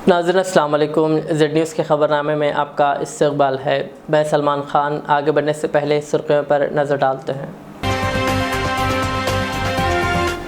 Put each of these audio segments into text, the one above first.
नाज़रीन अस्सलाम वालेकुम। ज़ेड न्यूज़ के ख़बरनामे में आपका इस्तक़बाल है। मैं सलमान ख़ान। आगे बढ़ने से पहले सुर्ख़ियों पर नज़र डालते हैं।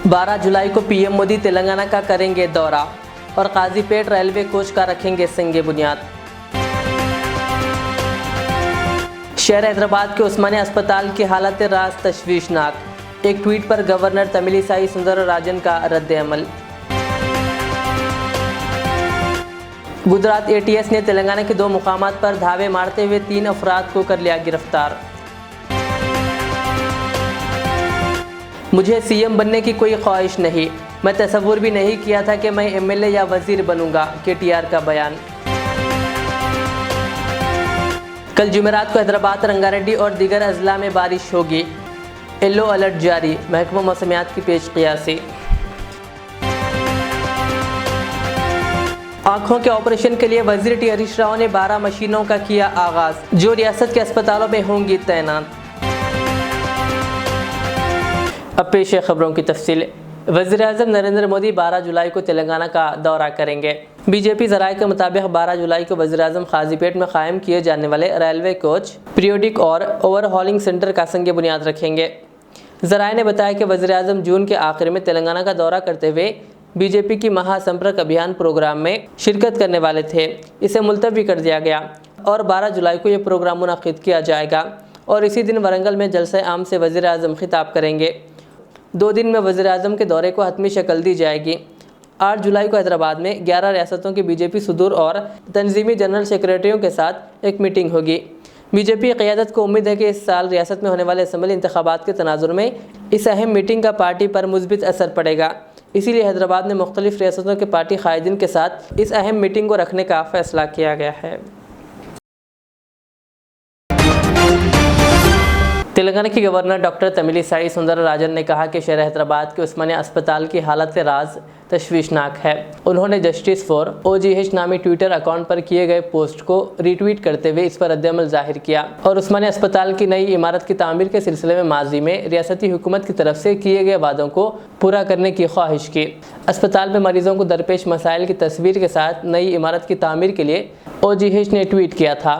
12 जुलाई को पीएम मोदी तेलंगाना का करेंगे दौरा और काजीपेट रेलवे कोच का रखेंगे संगे बुनियाद। शहर हैदराबाद के उस्मानिया अस्पताल की हालत राज तशवीशनाक। एक ट्वीट पर गवर्नर तमिलिसाई सुंदरराजन का रद्द-ए-अमल। गुजरात एटीएस ने तेलंगाना के 2 मुकामात पर धावे मारते हुए 3 अफराद को कर लिया गिरफ्तार। मुझे सीएम बनने की कोई ख्वाहिश नहीं, मैं तसव्वुर भी नहीं किया था कि मैं एमएलए या वजीर बनूंगा, केटीआर का बयान। कल जुमेरात को हैदराबाद, रंगारेड्डी और दीगर अजला में बारिश होगी। येलो अलर्ट जारी, महकमा मौसमियात की पेशकियासी। आँखों के ऑपरेशन के लिए वजीर टी हरीश राव ने 12 मशीनों का किया आगाज़, जो रियासत के अस्पतालों में होंगी तैनात। अब पेश है खबरों की तफसील। वज़ीर-ए-आज़म नरेंद्र मोदी 12 जुलाई को तेलंगाना का दौरा करेंगे। बीजेपी ज़राए के मुताबिक 12 जुलाई को वज़ीर-ए-आज़म काजीपेट में कायम किए जाने वाले रेलवे कोच, पीरियोडिक और ओवरहॉलिंग सेंटर का संगे बुनियाद रखेंगे। ज़राए ने बताया कि वज़ीर-ए-आज़म जून के आखिर में तेलंगाना का दौरा करते हुए बीजेपी की महासंपर्क अभियान प्रोग्राम में शिरकत करने वाले थे। इसे मुलतवी कर दिया गया और 12 जुलाई को यह प्रोग्राम मुनक़िद किया जाएगा और इसी दिन वरंगल में जलसे आम से वज़ीर-ए-आज़म खिताब करेंगे। 2 दिन में वज़ीर-ए-आज़म के दौरे को हतमी शक्ल दी जाएगी। 8 जुलाई को हैदराबाद में 11 रियासतों के बीजेपी सदूर और तंजीमी जनरल सेक्रेटरियों के साथ एक मीटिंग होगी। बीजेपी क़यादत को उम्मीद है कि इस साल रियासत में होने वाले असम्बली इंतखाबात के तनाजुर में इस अहम मीटिंग का पार्टी पर मुस्बित असर पड़ेगा। इसीलिए हैदराबाद ने मुख्तलिफ रियासतों के पार्टी कायदीन के साथ इस अहम मीटिंग को रखने का फ़ैसला किया गया है। तेलंगाना के गवर्नर डॉक्टर तमिलिसाई सुंदरराजन ने कहा कि शहर हैदराबाद के उस्मानिया अस्पताल की हालत राज तशवीशनाक है। उन्होंने जस्टिस फॉर OGH नामी ट्विटर अकाउंट पर किए गए पोस्ट को रीट्वीट करते हुए इस पर रद्द-ए-अमल जाहिर किया और उस्मानिया अस्पताल की नई इमारत की तामीर के सिलसिले में माजी में रियासती हुकूमत की तरफ से किए गए वादों को पूरा करने की ख्वाहिश की। अस्पताल में मरीजों को दरपेश मसाइल की तस्वीर के साथ नई इमारत की तामीर के लिए OGH ने ट्वीट किया था,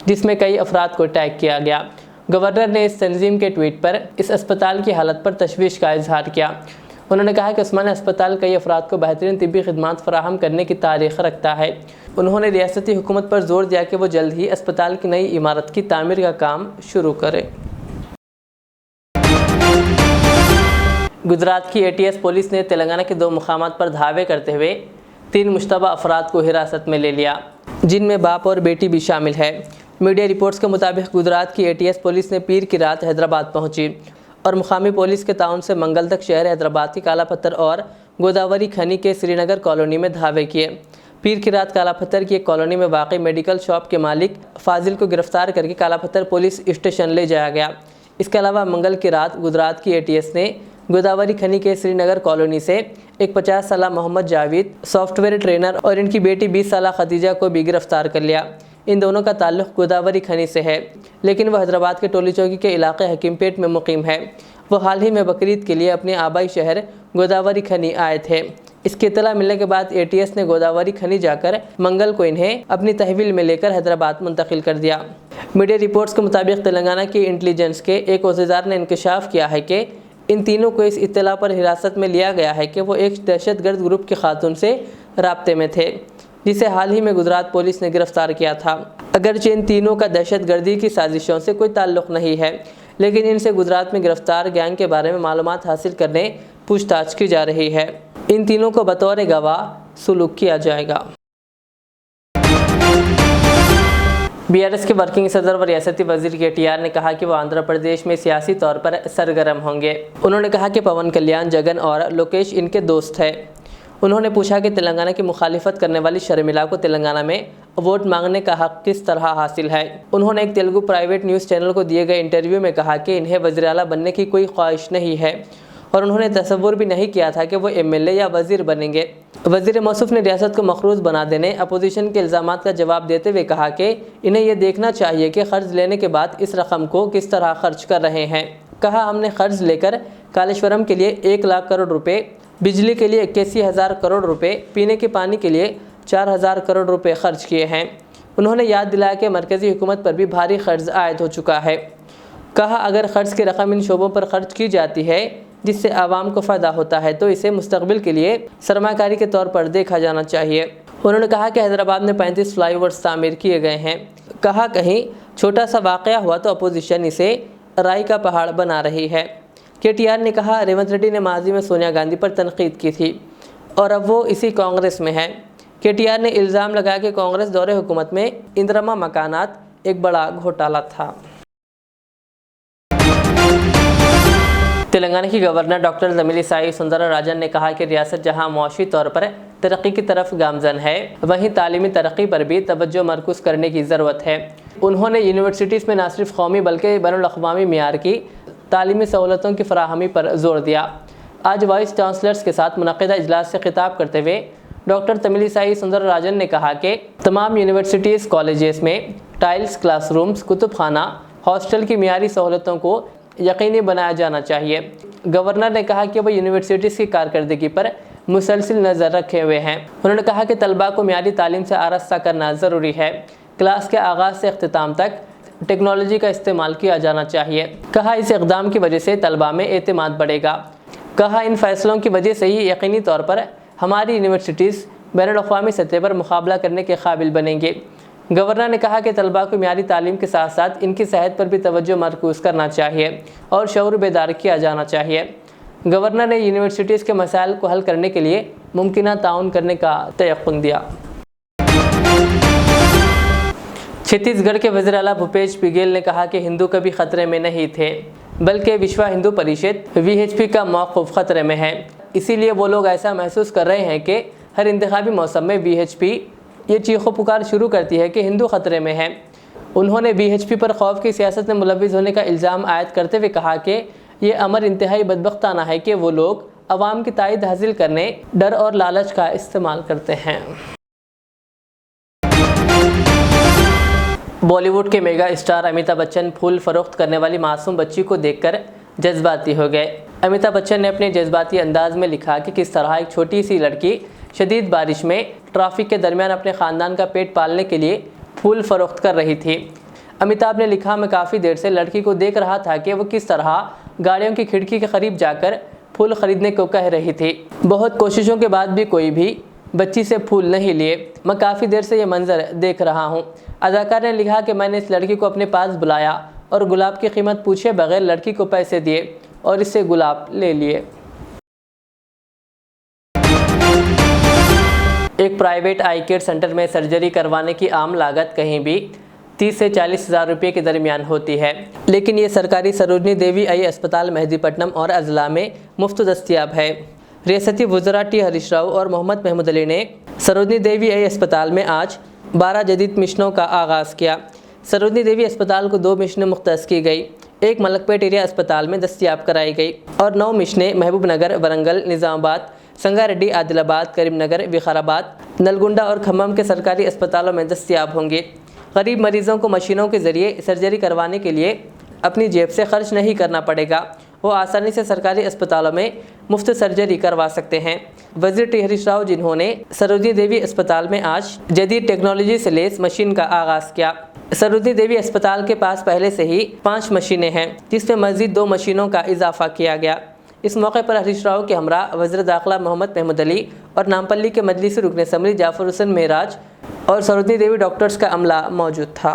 जिसमें कई अफराद को टैग किया गया। गवर्नर ने इस तंजीम के ट्वीट पर इस अस्पताल की हालत पर तशवीश का इजहार किया। उन्होंने कहा कि उस्मानिया अस्पताल कई अफराद को बेहतरीन तिब्बी खिदमात फराहम करने की तारीख रखता है। उन्होंने रियासती हुकूमत पर जोर दिया कि वो जल्द ही अस्पताल की नई इमारत की तामीर का काम शुरू करे। गुजरात की ATS पुलिस ने तेलंगाना के 2 मुकामात पर धावे करते हुए 3 मुश्तबा अफराद को हिरासत में ले लिया, जिनमें बाप और बेटी भी शामिल है। मीडिया रिपोर्ट्स के मुताबिक गुजरात की ATS पुलिस ने पीर की रात हैदराबाद पहुंची और मुकामी पुलिस के ताउन से मंगल तक शहर हैदराबाद की काला पत्थर और गोदावरी खनी के श्रीनगर कॉलोनी में धावे किए। पीर की रात काला पत्थर की एक कॉलोनी में वाक़ई मेडिकल शॉप के मालिक फाजिल को गिरफ्तार करके काला पत्थर पुलिस स्टेशन ले जाया गया। इसके अलावा मंगल की रात गुजरात की ATS ने गोदावरी खनी के श्रीनगर कॉलोनी से एक 50 साला मोहम्मद जावेद सॉफ्टवेयर ट्रेनर और इनकी बेटी 20 साला खदीजा को भी गिरफ्तार कर लिया। इन दोनों का ताल्लुक़ गोदावरी खनी से है, लेकिन वह हैदराबाद के टोली चौकी के इलाके हकीमपेट में मुकीम है। वो हाल ही में बकरीद के लिए अपने आबाई शहर गोदावरी खनी आए थे। इसकी इत्तला मिलने के बाद ATS ने गोदावरी खनी जाकर मंगल को इन्हें अपनी तहवील में लेकर हैदराबाद मुंतकिल कर दिया। मीडिया रिपोर्ट्स के मुताबिक तेलंगाना की इंटेलिजेंस के एक औज़ेदार ने इंकशाफ किया है कि इन तीनों को इस इत्तला पर हिरासत में लिया गया है कि वो एक दहशतगर्द ग्रुप की खातून से राब्ते में थे, जिसे हाल ही में गुजरात पुलिस ने गिरफ्तार किया था। अगरचे इन तीनों का दहशतगर्दी की साजिशों से कोई ताल्लुक़ नहीं है, लेकिन इनसे गुजरात में गिरफ्तार गैंग के बारे में मालूमात हासिल करने पूछताछ की जा रही है। इन तीनों को बतौर गवाह सुलूक किया जाएगा। BRS के वर्किंग सदर व रियासती वजीर KTR ने कहा कि वो आंध्र प्रदेश में सियासी तौर पर सरगर्म होंगे। उन्होंने कहा कि पवन कल्याण, जगन और लोकेश इनके दोस्त हैं। उन्होंने पूछा कि तेलंगाना की मुखालिफत करने वाली शर्मिला को तेलंगाना में वोट मांगने का हक किस तरह हासिल है। उन्होंने एक तेलुगु प्राइवेट न्यूज़ चैनल को दिए गए इंटरव्यू में कहा कि इन्हें वज़ीर आला बनने की कोई ख्वाहिश नहीं है और उन्होंने तसव्वुर भी नहीं किया था कि वो MLA या वज़ीर बनेंगे। वज़ीर मौसूफ ने रियासत को मखरूज़ बना देने अपोजिशन के इल्ज़ामात का जवाब देते हुए कहा कि इन्हें यह देखना चाहिए कि क़र्ज़ लेने के बाद इस रकम को किस तरह खर्च कर रहे हैं। कहा, हमने क़र्ज़ लेकर कालेश्वरम के लिए 1 लाख करोड़ रुपए, बिजली के लिए 81,000 करोड़ रुपए, पीने के पानी के लिए 4,000 करोड़ रुपए खर्च किए हैं। उन्होंने याद दिलाया कि मरकज़ी हुकूमत पर भी भारी खर्च आयद हो चुका है। कहा, अगर ख़र्च की रकम इन शोबों पर खर्च की जाती है जिससे आवाम को फ़ायदा होता है तो इसे मुस्तकबिल के लिए सरमाकारी के तौर पर देखा जाना चाहिए। उन्होंने कहा कि हैदराबाद में 35 फ्लाईओवर्स तामीर किए गए हैं। कहा, कहीं छोटा सा वाक़या हुआ तो अपोजिशन इसे राई का पहाड़ बना रही है। KTR ने कहा, रेवंत रेड्डी ने माजी में सोनिया गांधी पर तनकीद की थी और अब वो इसी कांग्रेस में है। KTR ने इल्ज़ाम लगाया कि कांग्रेस दौरे हुकूमत में इंदिरमा मकानात एक बड़ा घोटाला था। तेलंगाना की गवर्नर डॉक्टर तमिलिसाई सुंदरराजन ने कहा कि रियासत जहां मुआशी तौर पर तरक्की की तरफ गामजन है, वहीं तालीमी तरक्की पर भी तवज्जो मरकूज करने की ज़रूरत है। उन्होंने यूनिवर्सिटीज़ में न सिर्फ कौमी बल्कि बैनुल-अक़वामी मियार की तालीमी सहूलतों की फराहमी पर जोर दिया। आज वाइस चांसलर्स के साथ मुनक़िदा इजलास से खिताब करते हुए डॉक्टर तमिलिसाई सुंदरराजन ने कहा कि तमाम यूनिवर्सिटीज़ कॉलेजेस में टाइल्स क्लासरूम्स, कुतुब खाना, हॉस्टल की मियारी सहूलतों को यकीनी बनाया जाना चाहिए। गवर्नर ने कहा कि वह यूनिवर्सिटीज़ की कारकर्दगी पर मुसलसिल नज़र रखे हुए हैं। उन्होंने कहा कि तलबा को मियारी तालीम से आरास्ता करना ज़रूरी है। क्लास के आगाज़ से अख्तिताम तक टेक्नोलॉजी का इस्तेमाल किया जाना चाहिए। कहा, इस इक़दाम की वजह से तलबा में एतमाद बढ़ेगा। कहा, इन फैसलों की वजह से ही यकीनी तौर पर हमारी यूनिवर्सिटीज़ बैनुल-अक़वामी सतह पर मुकाबला करने के काबिल बनेंगे। गवर्नर ने कहा कि तलबा को मियारी तालीम के साथ साथ इनकी सेहत पर भी तवज्जो मरकूज करना चाहिए और शऊर बेदार किया जाना चाहिए। गवर्नर ने यूनिवर्सिटीज़ के मसाइल को हल करने के लिए मुमकिना ताउन करने का तयक़्क़ुन दिया। छत्तीसगढ़ के वज़ीर आला भूपेश बघेल ने कहा कि हिंदू कभी ख़तरे में नहीं थे, बल्कि विश्व हिंदू परिषद VHP का मौक़िफ़ ख़तरे में है। इसीलिए वो लोग ऐसा महसूस कर रहे हैं कि हर इंतखाबी मौसम में VHP ये चीखो पुकार शुरू करती है कि हिंदू ख़तरे में है। उन्होंने VHP पर खौफ की सियासत में मुलव्विस होने का इल्ज़ाम आयद करते हुए कहा कि ये अमर इंतहाई बदबख्ताना है कि वो लोग अवाम की तायद हासिल करने डर और लालच का इस्तेमाल करते हैं। बॉलीवुड के मेगा स्टार अमिताभ बच्चन फूल फरोख्त करने वाली मासूम बच्ची को देखकर जज्बाती हो गए। अमिताभ बच्चन ने अपने जज्बाती अंदाज में लिखा कि किस तरह एक छोटी सी लड़की शदीद बारिश में ट्रैफिक के दरमियान अपने ख़ानदान का पेट पालने के लिए फूल फरोख्त कर रही थी। अमिताभ ने लिखा, मैं काफ़ी देर से लड़की को देख रहा था कि वो किस तरह गाड़ियों की खिड़की के करीब जाकर फूल ख़रीदने को कह रही थी। बहुत कोशिशों के बाद भी कोई भी बच्ची से फूल नहीं लिए। मैं काफ़ी देर से ये मंज़र देख रहा हूँ। अदाकार ने लिखा कि मैंने इस लड़की को अपने पास बुलाया और गुलाब की कीमत पूछे बगैर लड़की को पैसे दिए और इससे गुलाब ले लिए। एक प्राइवेट आई केयर सेंटर में सर्जरी करवाने की आम लागत कहीं भी 30 से 40 हज़ार रुपये के दरमियान होती है, लेकिन ये सरकारी सरोजनी देवी आई अस्पताल मेहदीपट्टनम और अजला में मुफ्त दस्तियाब है। रियासती वज़रा T हरीश राव और मोहम्मद महमूद अली ने सरोजनी देवी आई अस्पताल में आज 12 जदीद मिशनों का आगाज़ किया। सरोजनी देवी अस्पताल को 2 मिशनें मुख्तस की गई, एक मलकपेट एरिया अस्पताल में दस्तियाब कराई गई और 9 मिशनें महबूब नगर, वरंगल, निज़ामाबाद, संगारेड्डी, आदिलाबाद, करीमनगर, विकाराबाद, नलगुंडा और खम्मम के सरकारी अस्पतालों में दस्तियाब होंगे। गरीब मरीजों को मशीनों के ज़रिए सर्जरी करवाने के लिए अपनी जेब से खर्च नहीं करना पड़ेगा। वो आसानी से सरकारी अस्पतालों में मुफ्त सर्जरी करवा सकते हैं। वज़ीर T हरीश राव, जिन्होंने सरोजनी देवी अस्पताल में आज जदीद टेक्नोलॉजी से लेस मशीन का आगाज़ किया। सरोजनी देवी अस्पताल के पास पहले से ही 5 मशीनें हैं, जिसमें मज़ीद 2 मशीनों का इजाफा किया गया। इस मौके पर हरीश राव के हमरा वज़ीर दाखिला मोहम्मद महमूद अली और नामपल्ली के मजलिसी रुकन असम्बली जाफर हुसैन मेराज और सरोजनी देवी डॉक्टर्स का अमला मौजूद था।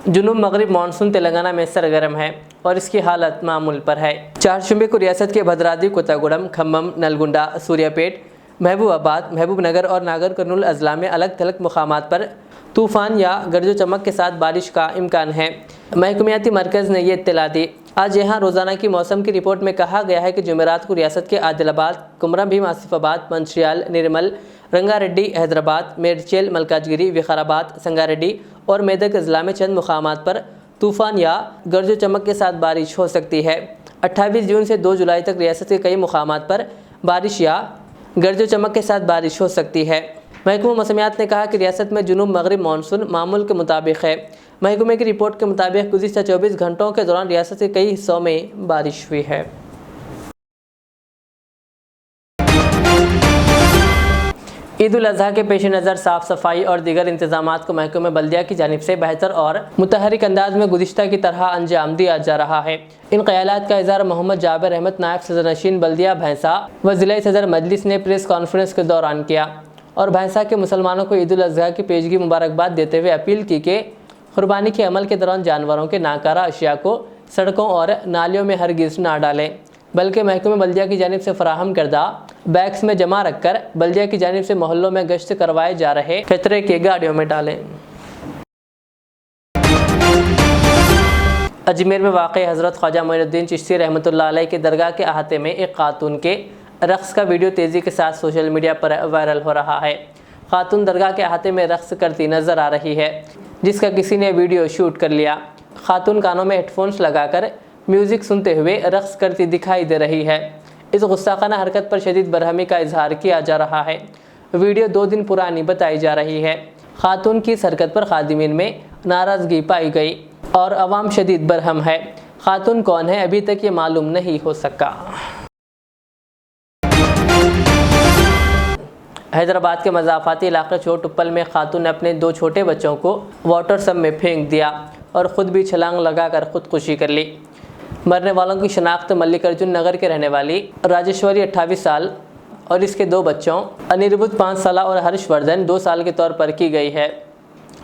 जुनूब मगरिब मानसून तेलंगाना में सरगर्म है और इसकी हालत मामूल पर है। 4 जुम्मे को रियासत के भद्राद्री, कोत्तागुड़म, खम्मम, नलगुंडा, सूर्यापेट, महबूबाबाद, महबूबनगर और नागर कर्नूल अजला में अलग थलग मुकामात पर तूफ़ान या गर्जो चमक के साथ बारिश का इम्कान है। महकमियाती मरकज़ ने ये इत्तला दी। आज यहाँ रोज़ाना की मौसम की रिपोर्ट में कहा गया है कि जुमेरात को रियासत के आदिलाबाद, कुमरम भीम, आसिफाबाद, मंचियाल, निर्मल, रंगारेड्डी, हैदराबाद, मेडचेल, मलकाजगिरी, विकाराबाद, संगारेड्डी और मेदक अजला में चंद मुकामात पर तूफ़ान या गर्जो चमक के साथ बारिश हो सकती है। 28 जून से 2 जुलाई तक रियासत के कई मुकामात पर बारिश या गर्जो चमक के साथ बारिश हो सकती है। महकमा मौसमियात ने कहा कि रियासत में जुनूब मगरिब मानसून मामूल के मुताबिक है। महकमे की रिपोर्ट के मुताबिक गुज़िश्ता 24 घंटों के दौरान रियासत के कई हिस्सों में बारिश हुई है। ईद उल अजहा के पेश नज़र साफ़ सफाई और दीगर इंतजामात को महकमे बल्दिया की जानिब से बेहतर और मुतहरिक अंदाज में गुज़िश्ता की तरह अंजाम दिया जा रहा है। इन ख्यालात का इज़हार मोहम्मद जाबिर अहमद नायब सदर नशीन बल्दिया भैंसा व ज़िला सदर मजलिस ने प्रेस कॉन्फ्रेंस के दौरान किया और भैंसा के मुसलमानों को ईद उल अजहा की पेशगी मुबारकबाद देते हुए अपील की कि कुर्बानी के अमल के दौरान जानवरों के नाकारा अशिया को सड़कों और नालियों में हरगिज़ ना डालें, बल्कि महकमे बल्दिया की जानिब से फराहम करदा बैग्स में जमा रखकर बल्दिया की जानिब से मोहल्लों में गश्त करवाए जा रहे कचरे के गाड़ियों में डालें। अजमेर में वाक़ई हज़रत ख्वाजा मोइनुद्दीन चिश्ती रहमतुल्लाह अलैह के दरगाह के अहाते में एक खातून के रक़्स का वीडियो तेज़ी के साथ सोशल मीडिया पर वायरल हो रहा है। खातून दरगाह के अहाते में रक़्स करती नज़र आ रही है, जिसका किसी ने वीडियो शूट कर लिया। खातून कानों में हेडफोन्स लगाकर म्यूज़िक सुनते हुए रक़्स करती दिखाई दे रही है। इस गुस्ताखाना हरकत पर शदीद बरहमी का इजहार किया जा रहा है। वीडियो 2 दिन पुरानी बताई जा रही है। खातून की इस हरकत पर खादिमीन में नाराज़गी पाई गई और अवाम शदीद बरहम है। खातून कौन है अभी तक ये मालूम नहीं हो सका। हैदराबाद के मज़ाफ़ाती इलाके चोटुप्पल में खातून ने अपने 2 छोटे बच्चों को वाटर सब में फेंक दिया और ख़ुद भी छलांग लगाकर ख़ुदकुशी कर ली। मरने वालों की शनाख्त मल्लिकार्जुन नगर के रहने वाली राजेश्वरी 28 साल और इसके 2 बच्चों अनिर्बुद्ध 5 साल और हर्षवर्धन 2 साल के तौर पर की गई है।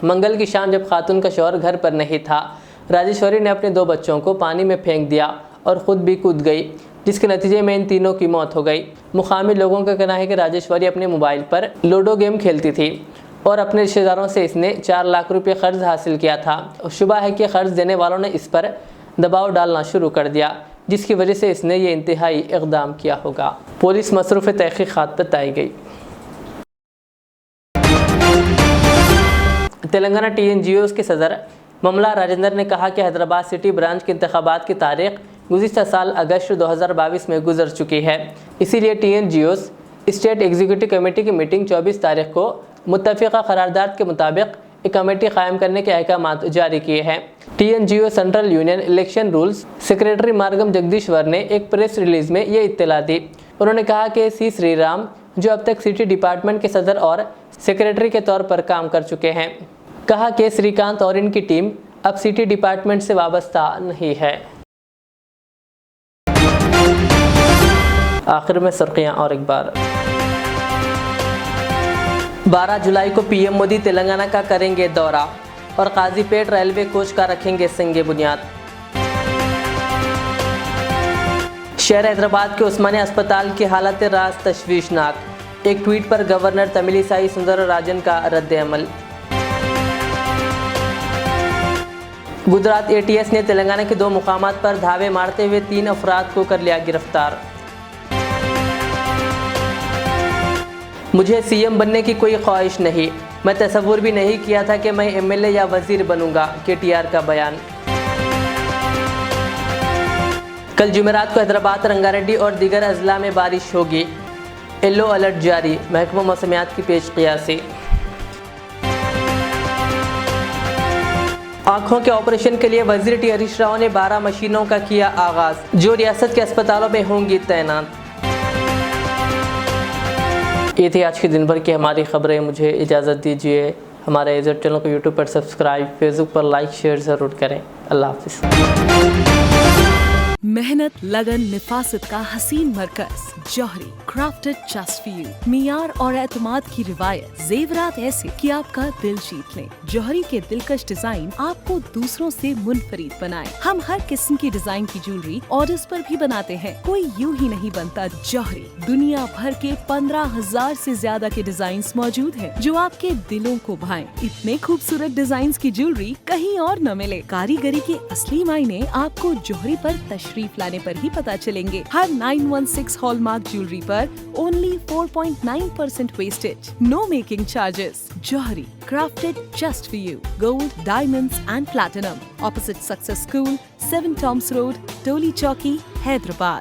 मंगल की शाम जब खातून का शौहर घर पर नहीं था, राजेश्वरी ने अपने 2 बच्चों को पानी में फेंक दिया और ख़ुद भी कूद गई, जिसके नतीजे में इन तीनों की मौत हो गई। मुकामी लोगों का कहना है कि राजेश्वरी अपने मोबाइल पर लूडो गेम खेलती थी और अपने रिश्तेदारों से इसने 4 लाख रुपये क़र्ज़ हासिल किया था। शुबा है कि क़र्ज़ देने वालों ने इस पर दबाव डालना शुरू कर दिया, जिसकी वजह से इसने ये इंतहाई इक़दाम किया होगा। पुलिस मसरूफ़ तहक़ीक़ात बताई गई। तेलंगाना TNGOs के सदर ममला राजेंद्र ने कहा कि हैदराबाद सिटी ब्रांच के इंतख़ाबात की तारीख़ गुज़िश्ता साल अगस्त 2022 में गुजर चुकी है। इसीलिए TNGOs स्टेट एग्जीक्यूटिव कमेटी की मीटिंग 24 तारीख को मुत्तफ़िक़ा करारदाद के मुताबिक एक कमेटी कायम करने के अहकामात जारी किए हैं। TNGO central union election rules secretary Margam Jagadishwar ने एक प्रेस रिलीज़ में ये इत्तला दी। उन्होंने कहा कि C श्रीराम, जो अब तक सिटी डिपार्टमेंट के सदर और सेक्रेटरी के तौर पर काम कर चुके हैं, कहा कि श्रीकांत और इनकी टीम अब सिटी डिपार्टमेंट से वाबस्ता नहीं है। आखिर में सुर्खियां और एक बार। 12 जुलाई को PM मोदी तेलंगाना का करेंगे दौरा और काजीपेट रेलवे कोच का रखेंगे संगे बुनियाद। शहर हैदराबाद के उस्मानिया अस्पताल की हालत राज तशवीशनाक। एक ट्वीट पर गवर्नर तमिलिसाई सुंदरराजन का रद्द-ए-अमल। गुजरात ATS ने तेलंगाना के 2 मुकामात पर धावे मारते हुए 3 अफराद को कर लिया गिरफ्तार। मुझे CM बनने की कोई ख्वाहिश नहीं, मैं तसव्वुर भी नहीं किया था कि मैं MLA या वज़ीर बनूंगा, KTR का बयान। कल जुमेरात को हैदराबाद, रंगारेड्डी और दीगर अजला में बारिश होगी। येलो अलर्ट जारी, महकमा मौसमियात की पेश क़ियासी। आँखों के ऑपरेशन के लिए वज़ीर T हरीश राव ने 12 मशीनों का किया आगाज़, जो रियासत के अस्पतालों में होंगी तैनात। ये थी आज के दिन भर की हमारी खबरें। मुझे इजाज़त दीजिए। हमारे इज़्ज़त चैनल को यूट्यूब पर सब्सक्राइब, फेसबुक पर लाइक शेयर ज़रूर करें। अल्लाह हाफ़िज़। मेहनत, लगन, निफासत का हसीन मरकज जौहरी, क्राफ्टेड जस्ट फॉर यू। मियार और एतमाद की रिवायत, जेवरात ऐसे कि आपका दिल जीत लें। जौहरी के दिलकश डिजाइन आपको दूसरों से मुनफरिद बनाए। हम हर किस्म की डिजाइन की ज्वेलरी ऑर्डर्स पर भी बनाते हैं, कोई यूं ही नहीं बनता। जौहरी दुनिया भर के 15,000 से ज्यादा के डिजाइन मौजूद हैं, जो आपके दिलों को भाएं। इतने खूबसूरत डिजाइन की ज्वेलरी कहीं और न मिले। कारीगरी के असली मायने आपको जौहरी पर तशरीफ लाने पर ही पता चलेंगे। हर 916 हॉलमार्क ज्वेलरी पर only 4.9% wastage, no making charges. Jauhari, crafted just for you. Gold, diamonds and platinum. Opposite Success School, 7 Toms Road, Toli Chowki, Hyderabad.